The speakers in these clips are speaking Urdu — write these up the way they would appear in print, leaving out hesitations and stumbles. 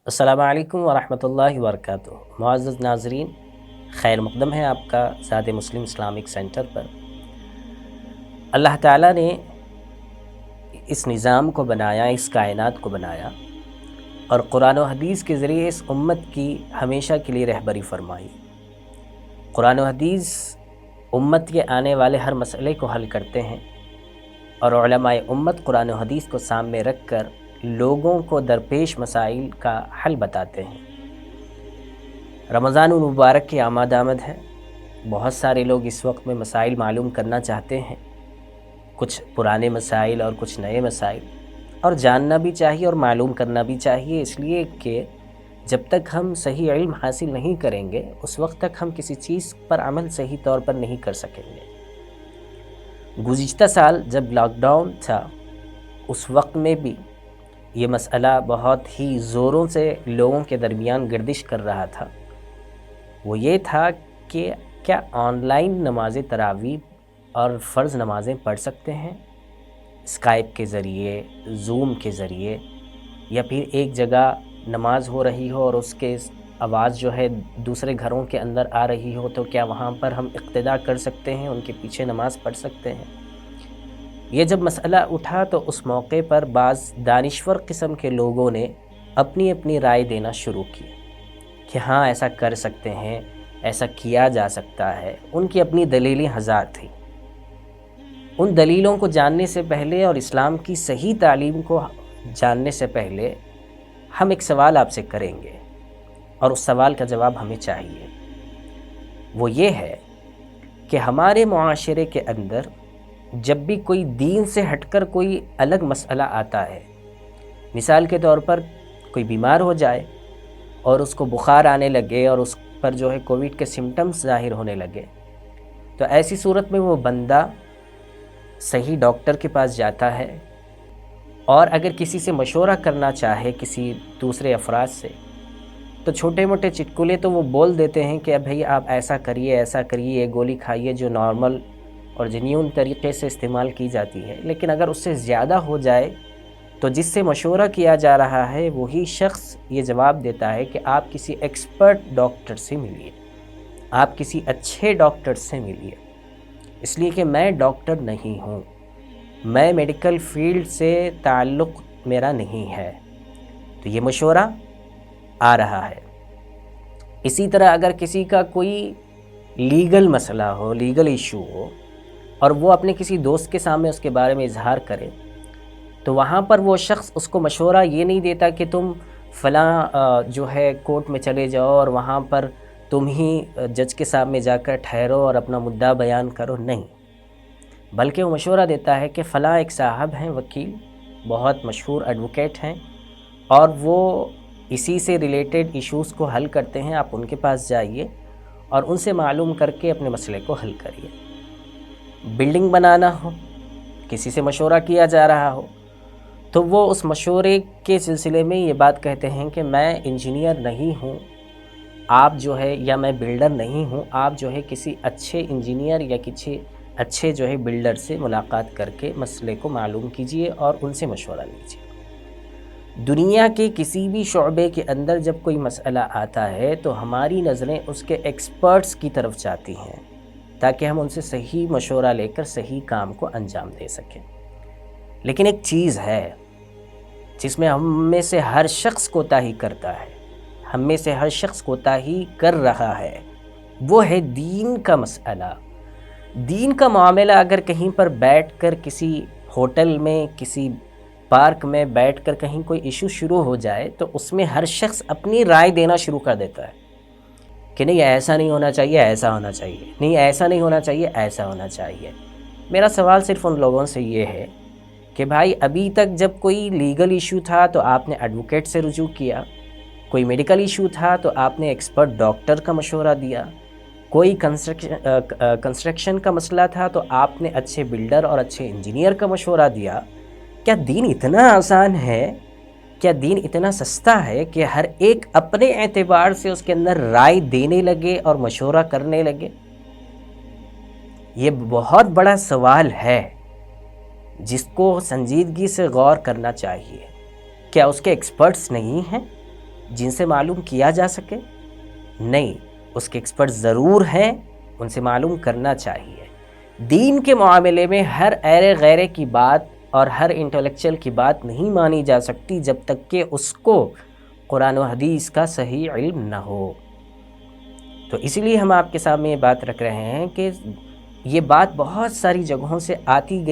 السلام علیکم ورحمۃ اللہ وبرکاتہ۔ معزز ناظرین، خیر مقدم ہے آپ کا ذات مسلم اسلامک سینٹر پر۔ اللہ تعالیٰ نے اس نظام کو بنایا، اس کائنات کو بنایا، اور قرآن و حدیث کے ذریعے اس امت کی ہمیشہ کے لیے رہبری فرمائی۔ قرآن و حدیث امت کے آنے والے ہر مسئلے کو حل کرتے ہیں، اور علماء امت قرآن و حدیث کو سامنے رکھ کر لوگوں کو درپیش مسائل کا حل بتاتے ہیں۔ رمضان المبارک کی آمد ہے۔ بہت سارے لوگ اس وقت میں مسائل معلوم کرنا چاہتے ہیں، کچھ پرانے مسائل اور کچھ نئے مسائل، اور جاننا بھی چاہیے اور معلوم کرنا بھی چاہیے، اس لیے کہ جب تک ہم صحیح علم حاصل نہیں کریں گے اس وقت تک ہم کسی چیز پر عمل صحیح طور پر نہیں کر سکیں گے۔ گزشتہ سال جب لاک ڈاؤن تھا اس وقت میں بھی یہ مسئلہ بہت ہی زوروں سے لوگوں کے درمیان گردش کر رہا تھا۔ وہ یہ تھا کہ کیا آن لائن نماز تراویح اور فرض نمازیں پڑھ سکتے ہیں اسکائپ کے ذریعے، زوم کے ذریعے، یا پھر ایک جگہ نماز ہو رہی ہو اور اس کے آواز جو ہے دوسرے گھروں کے اندر آ رہی ہو تو کیا وہاں پر ہم اقتداء کر سکتے ہیں، ان کے پیچھے نماز پڑھ سکتے ہیں؟ یہ جب مسئلہ اٹھا تو اس موقع پر بعض دانشور قسم کے لوگوں نے اپنی اپنی رائے دینا شروع کی کہ ہاں ایسا کر سکتے ہیں، ایسا کیا جا سکتا ہے۔ ان کی اپنی دلیلیں ہزار تھیں۔ ان دلیلوں کو جاننے سے پہلے اور اسلام کی صحیح تعلیم کو جاننے سے پہلے ہم ایک سوال آپ سے کریں گے، اور اس سوال کا جواب ہمیں چاہیے۔ وہ یہ ہے کہ ہمارے معاشرے کے اندر جب بھی کوئی دین سے ہٹ کر کوئی الگ مسئلہ آتا ہے، مثال کے طور پر کوئی بیمار ہو جائے اور اس کو بخار آنے لگے اور اس پر جو ہے کووڈ کے سمٹمز ظاہر ہونے لگے، تو ایسی صورت میں وہ بندہ صحیح ڈاکٹر کے پاس جاتا ہے، اور اگر کسی سے مشورہ کرنا چاہے کسی دوسرے افراد سے تو چھوٹے موٹے چٹکلے تو وہ بول دیتے ہیں کہ بھئی آپ ایسا کریے، ایسا کریے، یہ گولی کھائیے، جو نارمل اور جنیون طریقے سے استعمال کی جاتی ہے۔ لیکن اگر اس سے زیادہ ہو جائے تو جس سے مشورہ کیا جا رہا ہے وہی شخص یہ جواب دیتا ہے کہ آپ کسی ایکسپرٹ ڈاکٹر سے ملیے، آپ کسی اچھے ڈاکٹر سے ملیے، اس لیے کہ میں ڈاکٹر نہیں ہوں، میں میڈیکل فیلڈ سے تعلق میرا نہیں ہے۔ تو یہ مشورہ آ رہا ہے۔ اسی طرح اگر کسی کا کوئی لیگل مسئلہ ہو، لیگل ایشو ہو، اور وہ اپنے کسی دوست کے سامنے اس کے بارے میں اظہار کرے تو وہاں پر وہ شخص اس کو مشورہ یہ نہیں دیتا کہ تم فلاں جو ہے کورٹ میں چلے جاؤ اور وہاں پر تم ہی جج کے سامنے جا کر ٹھہرو اور اپنا مدعا بیان کرو، نہیں، بلکہ وہ مشورہ دیتا ہے کہ فلاں ایک صاحب ہیں، وکیل، بہت مشہور ایڈوکیٹ ہیں، اور وہ اسی سے ریلیٹڈ ایشوز کو حل کرتے ہیں، آپ ان کے پاس جائیے اور ان سے معلوم کر کے اپنے مسئلے کو حل کریے۔ بلڈنگ بنانا ہو، کسی سے مشورہ کیا جا رہا ہو تو وہ اس مشورے کے سلسلے میں یہ بات کہتے ہیں کہ میں انجینئر نہیں ہوں، آپ جو ہے، یا میں بلڈر نہیں ہوں، آپ جو ہے کسی اچھے انجینئر یا کسی اچھے جو ہے بلڈر سے ملاقات کر کے مسئلے کو معلوم کیجئے اور ان سے مشورہ لیجئے۔ دنیا کے کسی بھی شعبے کے اندر جب کوئی مسئلہ آتا ہے تو ہماری نظریں اس کے ایکسپرٹس کی طرف جاتی ہیں تاکہ ہم ان سے صحیح مشورہ لے کر صحیح کام کو انجام دے سکیں۔ لیکن ایک چیز ہے جس میں ہم میں سے ہر شخص کوتاہی کرتا ہے، ہم میں سے ہر شخص کوتاہی کر رہا ہے، وہ ہے دین کا مسئلہ۔ دین کا معاملہ اگر کہیں پر بیٹھ کر کسی ہوٹل میں، کسی پارک میں بیٹھ کر کہیں کوئی ایشو شروع ہو جائے تو اس میں ہر شخص اپنی رائے دینا شروع کر دیتا ہے کہ نہیں ایسا نہیں ہونا چاہیے، ایسا ہونا چاہیے، نہیں ایسا نہیں ہونا چاہیے، ایسا ہونا چاہیے۔ میرا سوال صرف ان لوگوں سے یہ ہے کہ بھائی ابھی تک جب کوئی لیگل ایشو تھا تو آپ نے ایڈوکیٹ سے رجوع کیا، کوئی میڈیکل ایشو تھا تو آپ نے ایکسپرٹ ڈاکٹر کا مشورہ دیا، کوئی کنسٹرکشن کا مسئلہ تھا تو آپ نے اچھے بلڈر اور اچھے انجینئر کا مشورہ دیا۔ کیا دین اتنا آسان ہے؟ کیا دین اتنا سستا ہے کہ ہر ایک اپنے اعتبار سے اس کے اندر رائے دینے لگے اور مشورہ کرنے لگے؟ یہ بہت بڑا سوال ہے جس کو سنجیدگی سے غور کرنا چاہیے۔ کیا اس کے ایکسپرٹس نہیں ہیں؟ جن سے معلوم کیا جا سکے؟ نہیں، اس کے ایکسپرٹ ضرور ہیں، ان سے معلوم کرنا چاہیے۔ دین کے معاملے میں ہر ایرے غیرے کی بات اور ہر انٹلیکچوئل کی بات نہیں مانی جا سکتی جب تک کہ اس کو قرآن و حدیث کا صحیح علم نہ ہو۔ تو اسی لیے ہم آپ کے سامنے یہ بات رکھ رہے ہیں کہ یہ بات بہت ساری جگہوں سے آتی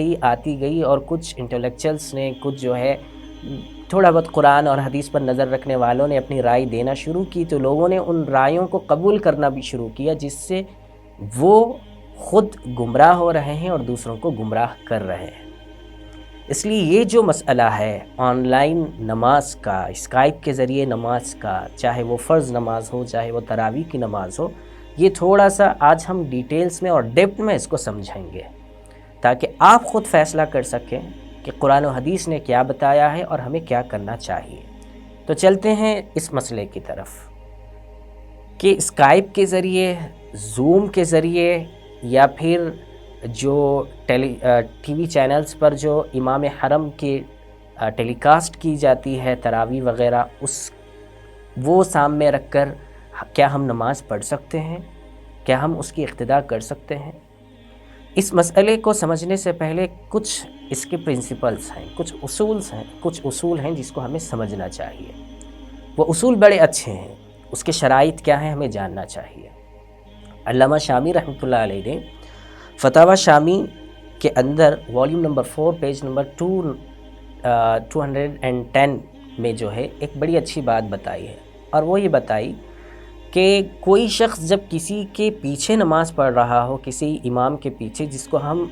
گئی اور کچھ انٹلیکچوئلس نے، کچھ جو ہے تھوڑا بہت قرآن اور حدیث پر نظر رکھنے والوں نے اپنی رائے دینا شروع کی، تو لوگوں نے ان رائیوں کو قبول کرنا بھی شروع کیا، جس سے وہ خود گمراہ ہو رہے ہیں اور دوسروں کو گمراہ کر رہے ہیں۔ اس لیے یہ جو مسئلہ ہے آن لائن نماز کا، اسکائپ کے ذریعے نماز کا، چاہے وہ فرض نماز ہو چاہے وہ تراویح کی نماز ہو، یہ تھوڑا سا آج ہم ڈیٹیلز میں اور ڈیپتھ میں اس کو سمجھیں گے، تاکہ آپ خود فیصلہ کر سکیں کہ قرآن و حدیث نے کیا بتایا ہے اور ہمیں کیا کرنا چاہیے۔ تو چلتے ہیں اس مسئلے کی طرف کہ اسکائپ کے ذریعے، زوم کے ذریعے، یا پھر جو ٹی وی چینلز پر جو امام حرم کی ٹیلی کاسٹ کی جاتی ہے تراویح وغیرہ، وہ سامنے رکھ کر کیا ہم نماز پڑھ سکتے ہیں؟ کیا ہم اس کی اقتداء کر سکتے ہیں؟ اس مسئلے کو سمجھنے سے پہلے کچھ اس کے پرنسپلز ہیں، کچھ اصول ہیں جس کو ہمیں سمجھنا چاہیے۔ وہ اصول بڑے اچھے ہیں، اس کے شرائط کیا ہیں ہمیں جاننا چاہیے۔ علامہ شامی رحمۃ اللہ علیہ نے فتاوی شامی کے اندر والیوم نمبر 4 پیج نمبر 210 میں جو ہے ایک بڑی اچھی بات بتائی ہے، اور وہ یہ بتائی کہ کوئی شخص جب کسی کے پیچھے نماز پڑھ رہا ہو، کسی امام کے پیچھے، جس کو ہم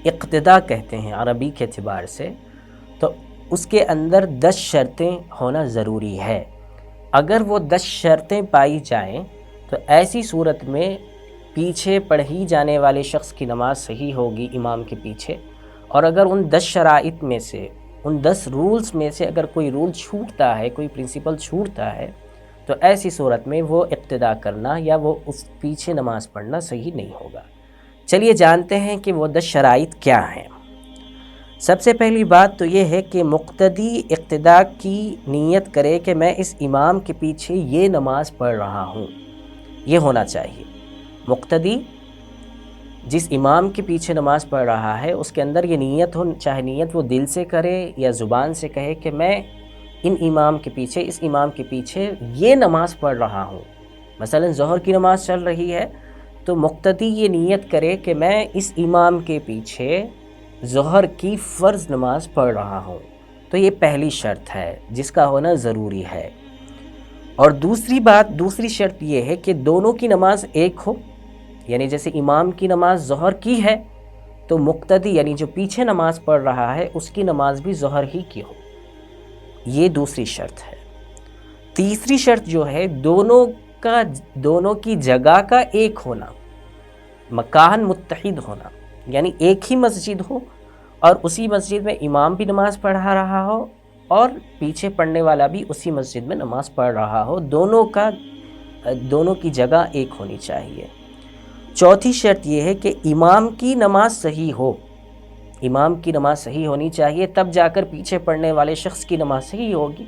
اقتداء کہتے ہیں عربی کے اعتبار سے، تو اس کے اندر 10 شرطیں ہونا ضروری ہے۔ اگر وہ 10 شرطیں پائی جائیں تو ایسی صورت میں پیچھے پڑھی جانے والے شخص کی نماز صحیح ہوگی امام کے پیچھے۔ اور اگر ان 10 شرائط میں سے، ان 10 رولز میں سے اگر کوئی رول چھوٹتا ہے، کوئی پرنسپل چھوٹتا ہے، تو ایسی صورت میں وہ اقتداء کرنا یا وہ اس پیچھے نماز پڑھنا صحیح نہیں ہوگا۔ چلیے جانتے ہیں کہ وہ 10 شرائط کیا ہیں۔ سب سے پہلی بات تو یہ ہے کہ مقتدی اقتداء کی نیت کرے کہ میں اس امام کے پیچھے یہ نماز پڑھ رہا ہوں، یہ ہونا چاہیے۔ مقتدی جس امام کے پیچھے نماز پڑھ رہا ہے، اس کے اندر یہ نیت ہو، چاہے نیت وہ دل سے کرے یا زبان سے کہے کہ میں ان امام کے پیچھے، اس امام کے پیچھے یہ نماز پڑھ رہا ہوں۔ مثلا ظہر کی نماز چل رہی ہے تو مقتدی یہ نیت کرے کہ میں اس امام کے پیچھے ظہر کی فرض نماز پڑھ رہا ہوں۔ تو یہ پہلی شرط ہے جس کا ہونا ضروری ہے۔ اور دوسری شرط یہ ہے کہ دونوں کی نماز ایک ہو، یعنی جیسے امام کی نماز ظہر کی ہے تو مقتدی یعنی جو پیچھے نماز پڑھ رہا ہے اس کی نماز بھی ظہر ہی کی ہو، یہ دوسری شرط ہے۔ تیسری شرط جو ہے دونوں کی جگہ کا ایک ہونا، مکان متحد ہونا، یعنی ایک ہی مسجد ہو اور اسی مسجد میں امام بھی نماز پڑھا رہا ہو اور پیچھے پڑھنے والا بھی اسی مسجد میں نماز پڑھ رہا ہو، دونوں کی جگہ ایک ہونی چاہیے۔ چوتھی شرط یہ ہے کہ امام کی نماز صحیح ہو، امام کی نماز صحیح ہونی چاہیے، تب جا کر پیچھے پڑھنے والے شخص کی نماز صحیح ہوگی۔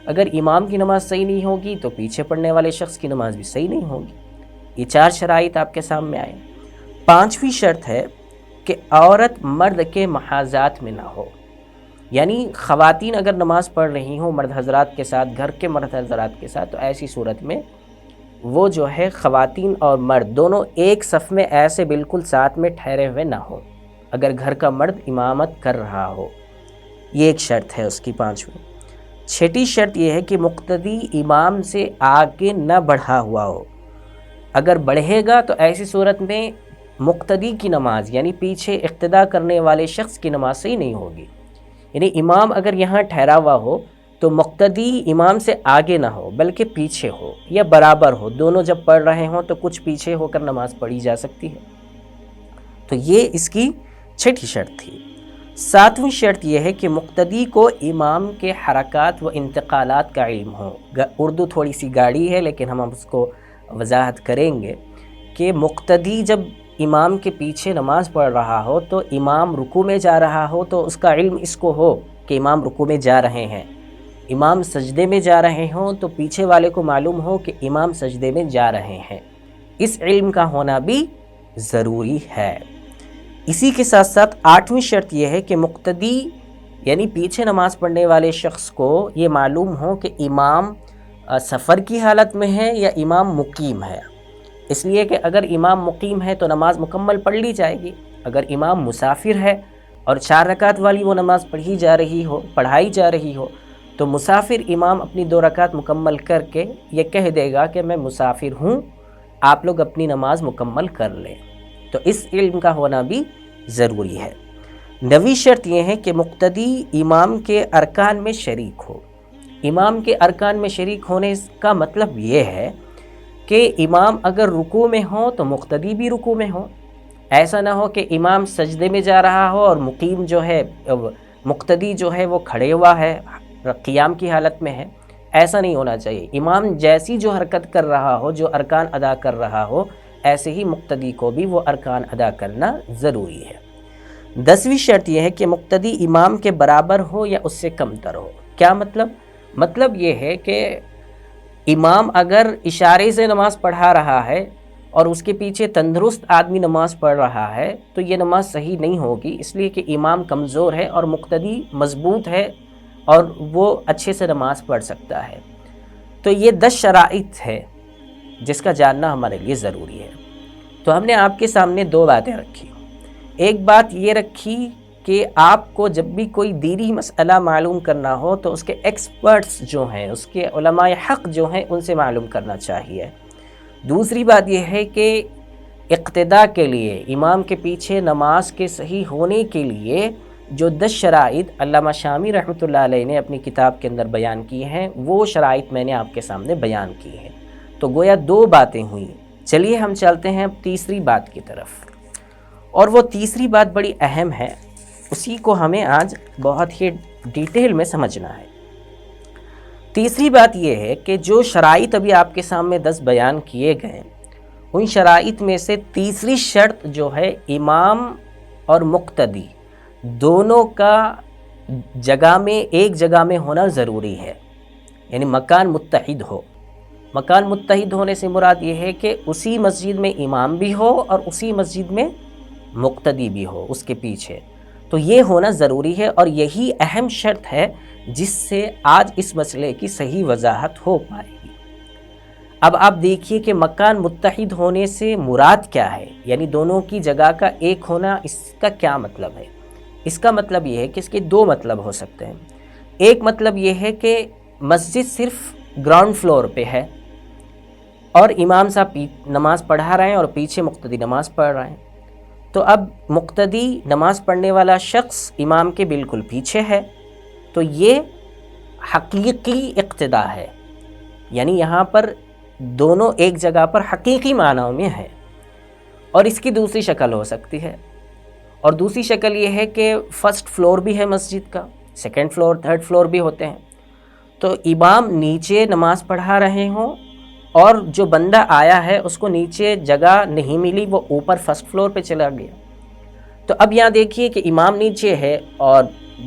اگر امام کی نماز صحیح نہیں ہوگی تو پیچھے پڑھنے والے شخص کی نماز بھی صحیح نہیں ہوگی۔ یہ 4 شرائط آپ کے سامنے آئے۔ 5ویں شرط ہے کہ عورت مرد کے محاذات میں نہ ہو، یعنی خواتین اگر نماز پڑھ رہی ہوں مرد حضرات کے ساتھ، گھر کے مرد حضرات کے ساتھ، تو ایسی صورت میں وہ جو ہے خواتین اور مرد دونوں ایک صف میں ایسے بالکل ساتھ میں ٹھہرے ہوئے نہ ہو، اگر گھر کا مرد امامت کر رہا ہو۔ یہ ایک شرط ہے اس کی 5ویں۔ 6ٹی شرط یہ ہے کہ مقتدی امام سے آگے نہ بڑھا ہوا ہو، اگر بڑھے گا تو ایسی صورت میں مقتدی کی نماز یعنی پیچھے اقتداء کرنے والے شخص کی نماز صحیح نہیں ہوگی۔ یعنی امام اگر یہاں ٹھہرا ہوا ہو تو مقتدی امام سے آگے نہ ہو بلکہ پیچھے ہو یا برابر ہو، دونوں جب پڑھ رہے ہوں تو کچھ پیچھے ہو کر نماز پڑھی جا سکتی ہے۔ تو یہ اس کی 6ٹی شرط تھی۔ 7ویں شرط یہ ہے کہ مقتدی کو امام کے حرکات و انتقالات کا علم ہو۔ اردو تھوڑی سی گاڑی ہے لیکن ہم اس کو وضاحت کریں گے کہ مقتدی جب امام کے پیچھے نماز پڑھ رہا ہو تو امام رکوع میں جا رہا ہو تو اس کا علم اس کو ہو کہ امام رکوع میں جا رہے ہیں، امام سجدے میں جا رہے ہوں تو پیچھے والے کو معلوم ہو کہ امام سجدے میں جا رہے ہیں، اس علم کا ہونا بھی ضروری ہے۔ اسی کے ساتھ ساتھ 8ویں شرط یہ ہے کہ مقتدی یعنی پیچھے نماز پڑھنے والے شخص کو یہ معلوم ہو کہ امام سفر کی حالت میں ہے یا امام مقیم ہے، اس لیے کہ اگر امام مقیم ہے تو نماز مکمل پڑھ لی جائے گی، اگر امام مسافر ہے اور 4 رکعت والی وہ نماز پڑھائی جا رہی ہو تو مسافر امام اپنی 2 رکعت مکمل کر کے یہ کہہ دے گا کہ میں مسافر ہوں، آپ لوگ اپنی نماز مکمل کر لیں، تو اس علم کا ہونا بھی ضروری ہے۔ 9ویں شرط یہ ہے کہ مقتدی امام کے ارکان میں شریک ہو۔ امام کے ارکان میں شریک ہونے کا مطلب یہ ہے کہ امام اگر رکوع میں ہو تو مقتدی بھی رکوع میں ہو، ایسا نہ ہو کہ امام سجدے میں جا رہا ہو اور مقتدی جو ہے وہ کھڑے ہوا ہے، قیام کی حالت میں ہے، ایسا نہیں ہونا چاہیے۔ امام جیسی جو حرکت کر رہا ہو، جو ارکان ادا کر رہا ہو، ایسے ہی مقتدی کو بھی وہ ارکان ادا کرنا ضروری ہے۔ 10ویں شرط یہ ہے کہ مقتدی امام کے برابر ہو یا اس سے کم تر ہو۔ کیا مطلب یہ ہے کہ امام اگر اشارے سے نماز پڑھا رہا ہے اور اس کے پیچھے تندرست آدمی نماز پڑھ رہا ہے تو یہ نماز صحیح نہیں ہوگی، اس لیے کہ امام کمزور ہے اور مقتدی مضبوط ہے اور وہ اچھے سے نماز پڑھ سکتا ہے۔ تو یہ 10 شرائط ہے جس کا جاننا ہمارے لیے ضروری ہے۔ تو ہم نے آپ کے سامنے 2 باتیں رکھی۔ ایک بات یہ رکھی کہ آپ کو جب بھی کوئی دینی مسئلہ معلوم کرنا ہو تو اس کے ایکسپرٹس جو ہیں، اس کے علماء حق جو ہیں، ان سے معلوم کرنا چاہیے۔ دوسری بات یہ ہے کہ اقتداء کے لیے، امام کے پیچھے نماز کے صحیح ہونے کے لیے جو 10 شرائط علامہ شامی رحمۃ اللہ علیہ نے اپنی کتاب کے اندر بیان کی ہیں، وہ شرائط میں نے آپ کے سامنے بیان کی ہیں۔ تو گویا 2 باتیں ہوئیں۔ چلیے ہم چلتے ہیں اب تیسری بات کی طرف، اور وہ تیسری بات بڑی اہم ہے، اسی کو ہمیں آج بہت ہی ڈیٹیل میں سمجھنا ہے۔ تیسری بات یہ ہے کہ جو شرائط ابھی آپ کے سامنے 10 بیان کیے گئے، ان شرائط میں سے تیسری شرط جو ہے امام اور مقتدی دونوں کا ایک جگہ میں ہونا ضروری ہے، یعنی مکان متحد ہو۔ مکان متحد ہونے سے مراد یہ ہے کہ اسی مسجد میں امام بھی ہو اور اسی مسجد میں مقتدی بھی ہو اس کے پیچھے، تو یہ ہونا ضروری ہے، اور یہی اہم شرط ہے جس سے آج اس مسئلے کی صحیح وضاحت ہو پائے گی۔ اب آپ دیکھیے کہ مکان متحد ہونے سے مراد کیا ہے، یعنی دونوں کی جگہ کا ایک ہونا، اس کا کیا مطلب ہے؟ اس کا مطلب یہ ہے کہ اس کے 2 مطلب ہو سکتے ہیں۔ ایک مطلب یہ ہے کہ مسجد صرف گراؤنڈ فلور پہ ہے اور امام صاحب نماز پڑھا رہے ہیں اور پیچھے مقتدی نماز پڑھ رہے ہیں، تو اب مقتدی نماز پڑھنے والا شخص امام کے بالکل پیچھے ہے، تو یہ حقیقی اقتداء ہے، یعنی یہاں پر دونوں ایک جگہ پر حقیقی معنوں میں ہیں۔ اور اس کی دوسری شکل ہو سکتی ہے، اور دوسری شکل یہ ہے کہ فرسٹ فلور بھی ہے مسجد کا، سیکنڈ فلور، تھرڈ فلور بھی ہوتے ہیں، تو امام نیچے نماز پڑھا رہے ہوں اور جو بندہ آیا ہے اس کو نیچے جگہ نہیں ملی، وہ اوپر فرسٹ فلور پہ چلا گیا۔ تو اب یہاں دیکھیے کہ امام نیچے ہے اور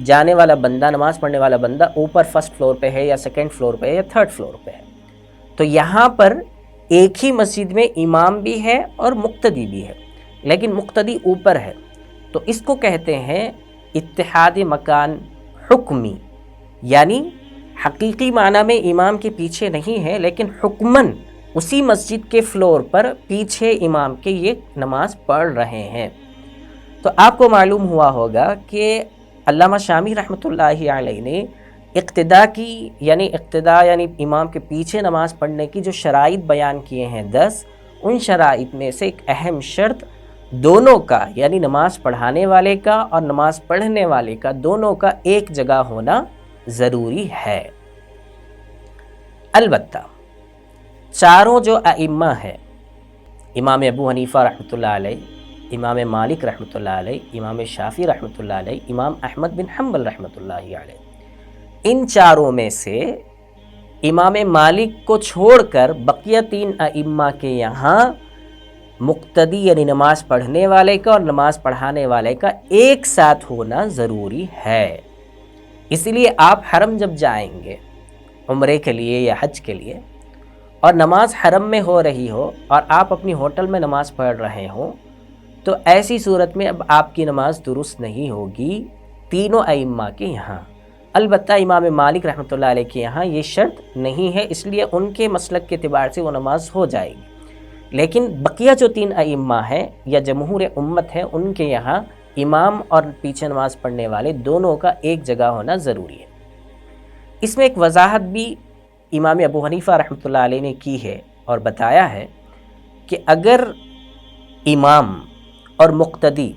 جانے والا بندہ، نماز پڑھنے والا بندہ اوپر فرسٹ فلور پہ ہے یا سیکنڈ فلور پہ ہے یا تھرڈ فلور پہ ہے، تو یہاں پر ایک ہی مسجد میں امام بھی ہے اور مقتدی بھی ہے، لیکن مقتدی اوپر ہے، تو اس کو کہتے ہیں اتحاد مکان حکمی، یعنی حقیقی معنی میں امام کے پیچھے نہیں ہے، لیکن حکماً اسی مسجد کے فلور پر پیچھے امام کے یہ نماز پڑھ رہے ہیں۔ تو آپ کو معلوم ہوا ہوگا کہ علامہ شامی رحمۃ اللہ علیہ نے اقتداء یعنی امام کے پیچھے نماز پڑھنے کی جو شرائط بیان کیے ہیں 10، ان شرائط میں سے ایک اہم شرط دونوں کا، یعنی نماز پڑھانے والے کا اور نماز پڑھنے والے کا، دونوں کا ایک جگہ ہونا ضروری ہے۔ البتہ چاروں جو ائمہ ہیں، امام ابو حنیفہ رحمۃ اللہ علیہ، امام مالک رحمۃ اللہ علیہ، امام شافعی رحمۃ اللہ علیہ، امام احمد بن حنبل رحمۃ اللہ علیہ، ان چاروں میں سے امام مالک کو چھوڑ کر بقیہ 3 ائمہ کے یہاں مقتدی یعنی نماز پڑھنے والے کا اور نماز پڑھانے والے کا ایک ساتھ ہونا ضروری ہے۔ اس لیے آپ حرم جب جائیں گے عمرے کے لیے یا حج کے لیے، اور نماز حرم میں ہو رہی ہو اور آپ اپنی ہوٹل میں نماز پڑھ رہے ہوں، تو ایسی صورت میں اب آپ کی نماز درست نہیں ہوگی تینوں ائمہ کے یہاں۔ البتہ امام مالک رحمۃ اللہ علیہ کے یہاں یہ شرط نہیں ہے، اس لیے ان کے مسلک کے اعتبار سے وہ نماز ہو جائے گی، لیکن بقیہ جو 3 ائمہ ہیں یا جمہور امت ہے، ان کے یہاں امام اور پیچھے نماز پڑھنے والے دونوں کا ایک جگہ ہونا ضروری ہے۔ اس میں ایک وضاحت بھی امام ابو حنیفہ رحمۃ اللہ علیہ نے کی ہے اور بتایا ہے کہ اگر امام اور مقتدی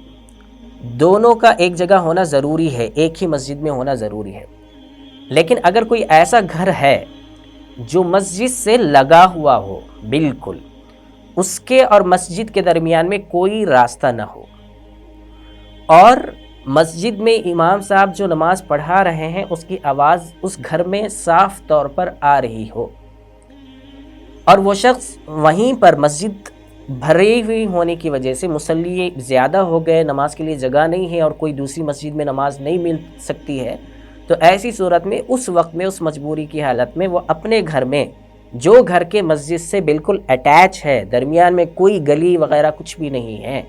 دونوں کا ایک جگہ ہونا ضروری ہے، ایک ہی مسجد میں ہونا ضروری ہے، لیکن اگر کوئی ایسا گھر ہے جو مسجد سے لگا ہوا ہو، بالکل اس کے اور مسجد کے درمیان میں کوئی راستہ نہ ہو، اور مسجد میں امام صاحب جو نماز پڑھا رہے ہیں اس کی آواز اس گھر میں صاف طور پر آ رہی ہو، اور وہ شخص وہیں پر مسجد بھری ہوئی ہونے کی وجہ سے مصلی زیادہ ہو گئے، نماز کے لیے جگہ نہیں ہے اور کوئی دوسری مسجد میں نماز نہیں مل سکتی ہے، تو ایسی صورت میں اس وقت میں اس مجبوری کی حالت میں وہ اپنے گھر میں جو گھر کے مسجد سے بالکل اٹیچ ہے، درمیان میں کوئی گلی وغیرہ کچھ بھی نہیں ہے،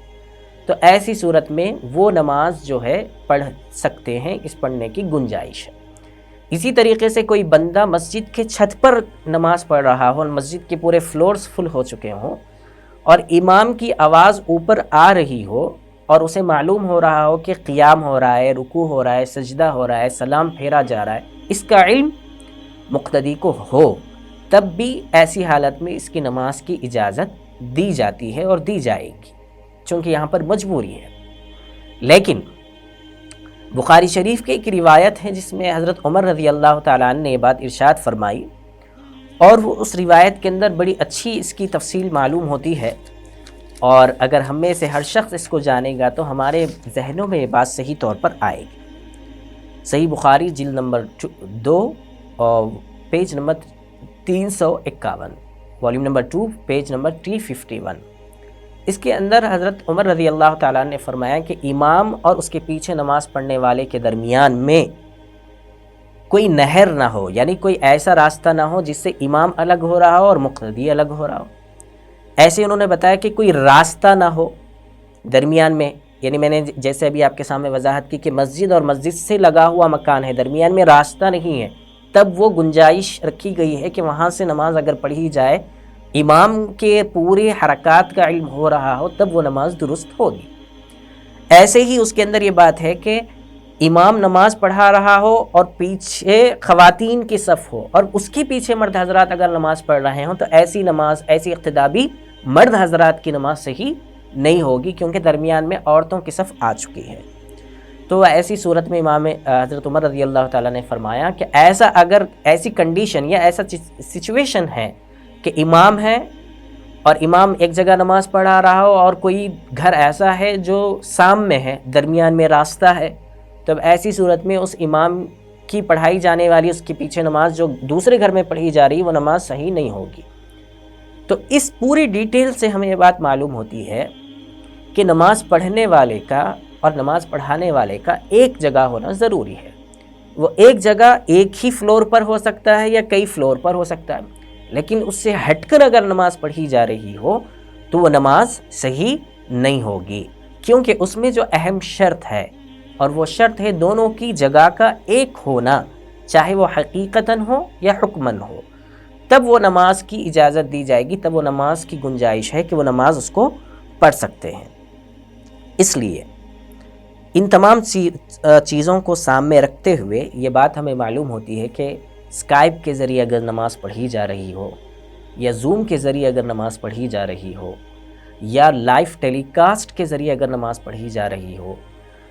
تو ایسی صورت میں وہ نماز جو ہے پڑھ سکتے ہیں، اس پڑھنے کی گنجائش ہے۔ اسی طریقے سے کوئی بندہ مسجد کے چھت پر نماز پڑھ رہا ہو اور مسجد کے پورے فلورز فل ہو چکے ہوں اور امام کی آواز اوپر آ رہی ہو اور اسے معلوم ہو رہا ہو کہ قیام ہو رہا ہے، رکوع ہو رہا ہے، سجدہ ہو رہا ہے، سلام پھیرا جا رہا ہے، اس کا علم مقتدی کو ہو، تب بھی ایسی حالت میں اس کی نماز کی اجازت دی جاتی ہے اور دی جائے گی، چونکہ یہاں پر مجبوری ہے۔ لیکن بخاری شریف کی ایک روایت ہے جس میں حضرت عمر رضی اللہ تعالیٰ عنہ نے یہ بات ارشاد فرمائی، اور وہ اس روایت کے اندر بڑی اچھی اس کی تفصیل معلوم ہوتی ہے، اور اگر ہم میں سے ہر شخص اس کو جانے گا تو ہمارے ذہنوں میں یہ بات صحیح طور پر آئے گی۔ صحیح بخاری جلد نمبر 2 اور page number 351، volume number 2 page number 351۔ اس کے اندر حضرت عمر رضی اللہ تعالیٰ نے فرمایا کہ امام اور اس کے پیچھے نماز پڑھنے والے کے درمیان میں کوئی نہر نہ ہو، یعنی کوئی ایسا راستہ نہ ہو جس سے امام الگ ہو رہا ہو اور مقتدی الگ ہو رہا ہو۔ ایسے انہوں نے بتایا کہ کوئی راستہ نہ ہو درمیان میں، یعنی میں نے جیسے ابھی آپ کے سامنے وضاحت کی کہ مسجد اور مسجد سے لگا ہوا مکان ہے، درمیان میں راستہ نہیں ہے، تب وہ گنجائش رکھی گئی ہے کہ وہاں سے نماز اگر پڑھی جائے، امام کے پورے حرکات کا علم ہو رہا ہو، تب وہ نماز درست ہوگی۔ ایسے ہی اس کے اندر یہ بات ہے کہ امام نماز پڑھا رہا ہو اور پیچھے خواتین کی صف ہو اور اس کے پیچھے مرد حضرات اگر نماز پڑھ رہے ہوں، تو ایسی نماز، ایسی اقتدا بھی مرد حضرات کی نماز صحیح نہیں ہوگی، کیونکہ درمیان میں عورتوں کی صف آ چکی ہے۔ تو ایسی صورت میں امام حضرت عمر رضی اللہ تعالیٰ نے فرمایا کہ ایسا اگر ایسی کنڈیشن یا ایسا سچویشن ہے کہ امام ہے اور امام ایک جگہ نماز پڑھا رہا ہو اور کوئی گھر ایسا ہے جو سام میں ہے، درمیان میں راستہ ہے، تب ایسی صورت میں اس امام کی پڑھائی جانے والی اس کے پیچھے نماز جو دوسرے گھر میں پڑھی جا رہی وہ نماز صحیح نہیں ہوگی۔ تو اس پوری ڈیٹیل سے ہمیں یہ بات معلوم ہوتی ہے کہ نماز پڑھنے والے کا اور نماز پڑھانے والے کا ایک جگہ ہونا ضروری ہے۔ وہ ایک جگہ ایک ہی فلور پر ہو سکتا ہے یا کئی فلور پر ہو سکتا ہے، لیکن اس سے ہٹ کر اگر نماز پڑھی جا رہی ہو تو وہ نماز صحیح نہیں ہوگی، کیونکہ اس میں جو اہم شرط ہے، اور وہ شرط ہے دونوں کی جگہ کا ایک ہونا، چاہے وہ حقیقتاً ہو یا حکماً ہو، تب وہ نماز کی اجازت دی جائے گی، تب وہ نماز کی گنجائش ہے کہ وہ نماز اس کو پڑھ سکتے ہیں۔ اس لیے ان تمام چیزوں کو سامنے رکھتے ہوئے یہ بات ہمیں معلوم ہوتی ہے کہ اسکائپ کے ذریعے اگر نماز پڑھی جا رہی ہو، یا زوم کے ذریعے اگر نماز پڑھی جا رہی ہو، یا لائیو ٹیلی کاسٹ کے ذریعے اگر نماز پڑھی جا رہی ہو،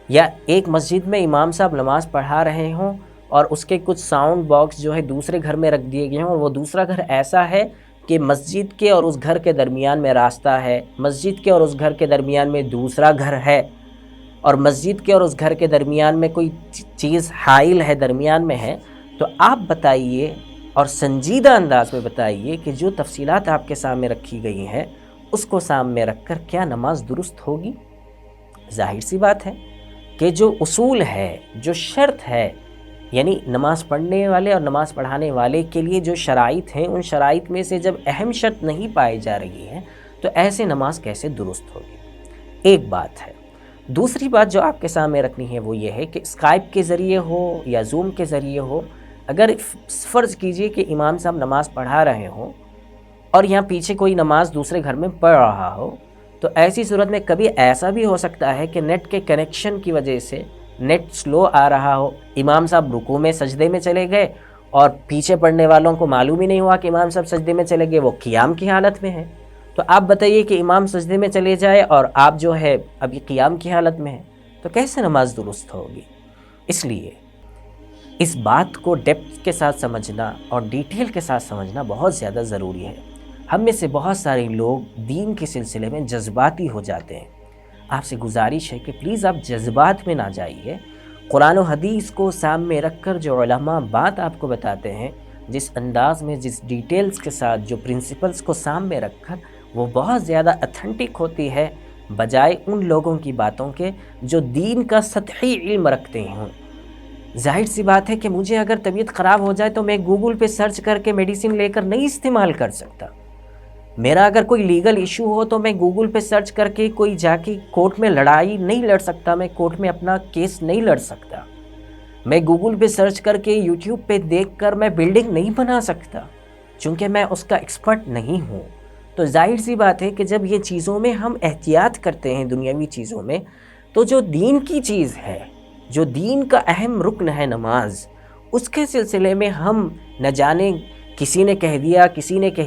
یا ایک مسجد میں امام صاحب نماز پڑھا رہے ہوں اور اس کے کچھ ساؤنڈ باکس جو ہے دوسرے گھر میں رکھ دیے گئے ہوں، اور وہ دوسرا گھر ایسا ہے کہ مسجد کے اور اس گھر کے درمیان میں راستہ ہے، مسجد کے اور اس گھر کے درمیان میں دوسرا گھر ہے، اور مسجد کے اور اس گھر کے درمیان میں کوئی چیز حائل ہے، درمیان میں ہے، تو آپ بتائیے اور سنجیدہ انداز میں بتائیے کہ جو تفصیلات آپ کے سامنے رکھی گئی ہیں اس کو سامنے رکھ کر کیا نماز درست ہوگی؟ ظاہر سی بات ہے کہ جو اصول ہے، جو شرط ہے یعنی نماز پڑھنے والے اور نماز پڑھانے والے کے لیے جو شرائط ہیں، ان شرائط میں سے جب اہم شرط نہیں پائی جا رہی ہے تو ایسے نماز کیسے درست ہوگی؟ ایک بات ہے۔ دوسری بات جو آپ کے سامنے رکھنی ہے وہ یہ ہے کہ اسکائپ کے ذریعے ہو یا زوم کے ذریعے ہو، اگر فرض کیجئے کہ امام صاحب نماز پڑھا رہے ہوں اور یہاں پیچھے کوئی نماز دوسرے گھر میں پڑھ رہا ہو، تو ایسی صورت میں کبھی ایسا بھی ہو سکتا ہے کہ نیٹ کے کنیکشن کی وجہ سے نیٹ سلو آ رہا ہو، امام صاحب رکوع میں سجدے میں چلے گئے اور پیچھے پڑھنے والوں کو معلوم ہی نہیں ہوا کہ امام صاحب سجدے میں چلے گئے، وہ قیام کی حالت میں ہیں۔ تو آپ بتائیے کہ امام سجدے میں چلے جائے اور آپ جو ہے ابھی قیام کی حالت میں ہیں، تو کیسے نماز درست ہوگی؟ اس لیے اس بات کو ڈیپتھ کے ساتھ سمجھنا اور ڈیٹیل کے ساتھ سمجھنا بہت زیادہ ضروری ہے۔ ہم میں سے بہت سارے لوگ دین کے سلسلے میں جذباتی ہو جاتے ہیں۔ آپ سے گزارش ہے کہ پلیز آپ جذبات میں نہ جائیے، قرآن و حدیث کو سامنے رکھ کر جو علماء بات آپ کو بتاتے ہیں، جس انداز میں، جس ڈیٹیلز کے ساتھ، جو پرنسپلز کو سامنے رکھ کر، وہ بہت زیادہ اتھینٹک ہوتی ہے بجائے ان لوگوں کی باتوں کے جو دین کا سطحی علم رکھتے ہیں۔ ظاہر سی بات ہے کہ مجھے اگر طبیعت خراب ہو جائے تو میں گوگل پہ سرچ کر کے میڈیسن لے کر نہیں استعمال کر سکتا۔ میرا اگر کوئی لیگل ایشو ہو تو میں گوگل پہ سرچ کر کے کوئی جا کے کورٹ میں لڑائی نہیں لڑ سکتا، میں کورٹ میں اپنا کیس نہیں لڑ سکتا۔ میں گوگل پہ سرچ کر کے یوٹیوب پہ دیکھ کر میں بلڈنگ نہیں بنا سکتا، چونکہ میں اس کا ایکسپرٹ نہیں ہوں۔ تو ظاہر سی بات ہے کہ جب یہ چیزوں میں ہم احتیاط کرتے ہیں، دنیاوی چیزوں میں، تو جو دین کی چیز ہے، جو دین کا اہم رکن ہے نماز، اس کے سلسلے میں ہم نہ جانے کسی نے کہہ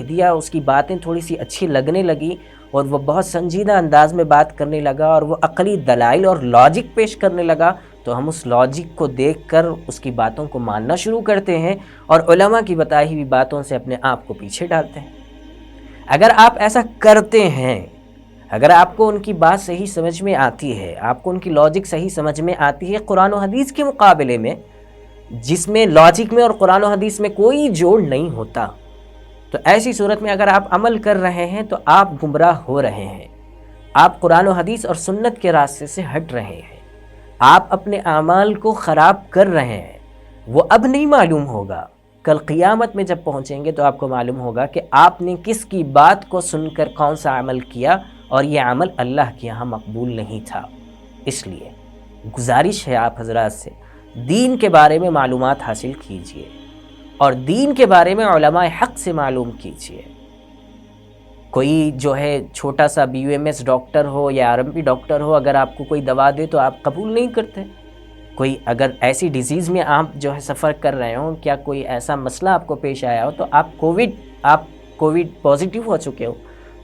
دیا، اس کی باتیں تھوڑی سی اچھی لگنے لگی اور وہ بہت سنجیدہ انداز میں بات کرنے لگا اور وہ عقلی دلائل اور لاجک پیش کرنے لگا، تو ہم اس لاجک کو دیکھ کر اس کی باتوں کو ماننا شروع کرتے ہیں اور علماء کی بتائی ہوئی باتوں سے اپنے آپ کو پیچھے ڈالتے ہیں۔ اگر آپ ایسا کرتے ہیں، اگر آپ کو ان کی بات صحیح سمجھ میں آتی ہے، آپ کو ان کی لاجک صحیح سمجھ میں آتی ہے قرآن و حدیث کے مقابلے میں، جس میں لاجک میں اور قرآن و حدیث میں کوئی جوڑ نہیں ہوتا، تو ایسی صورت میں اگر آپ عمل کر رہے ہیں تو آپ گمراہ ہو رہے ہیں، آپ قرآن و حدیث اور سنت کے راستے سے ہٹ رہے ہیں، آپ اپنے اعمال کو خراب کر رہے ہیں۔ وہ اب نہیں معلوم ہوگا، کل قیامت میں جب پہنچیں گے تو آپ کو معلوم ہوگا کہ آپ نے کس کی بات کو سن کر کون سا عمل کیا اور یہ عمل اللہ کے یہاں مقبول نہیں تھا۔ اس لیے گزارش ہے آپ حضرات سے، دین کے بارے میں معلومات حاصل کیجئے اور دین کے بارے میں علماء حق سے معلوم کیجئے۔ کوئی جو ہے چھوٹا سا BUMS ڈاکٹر ہو یا RMP ڈاکٹر ہو، اگر آپ کو کوئی دوا دے تو آپ قبول نہیں کرتے۔ کوئی اگر ایسی ڈیزیز میں آپ جو ہے سفر کر رہے ہوں، کیا کوئی ایسا مسئلہ آپ کو پیش آیا ہو تو آپ کووڈ پازیٹیو ہو چکے ہو،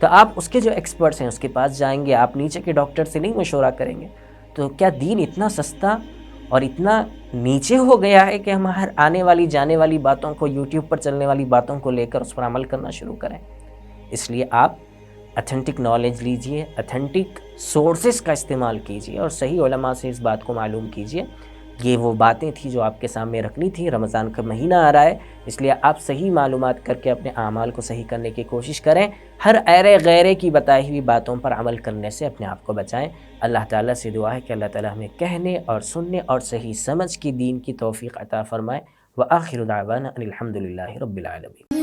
تو آپ اس کے جو ایکسپرٹس ہیں اس کے پاس جائیں گے، آپ نیچے کے ڈاکٹر سے نہیں مشورہ کریں گے۔ تو کیا دین اتنا سستا اور اتنا نیچے ہو گیا ہے کہ ہم ہر آنے والی جانے والی باتوں کو، یوٹیوب پر چلنے والی باتوں کو لے کر اس پر عمل کرنا شروع کریں؟ اس لیے آپ اتھینٹک نالج لیجئے، اتھینٹک سورسز کا استعمال کیجئے اور صحیح علماء سے اس بات کو معلوم کیجئے۔ یہ وہ باتیں تھیں جو آپ کے سامنے رکھنی تھی۔ رمضان کا مہینہ آ رہا ہے، اس لیے آپ صحیح معلومات کر کے اپنے اعمال کو صحیح کرنے کی کوشش کریں، ہر ایرے غیرے کی بتائی ہوئی باتوں پر عمل کرنے سے اپنے آپ کو بچائیں۔ اللہ تعالیٰ سے دعا ہے کہ اللہ تعالیٰ ہمیں کہنے اور سننے اور صحیح سمجھ کی دین کی توفیق عطا فرمائے۔ وآخر دعوانا ان الحمد للہ رب العالمین۔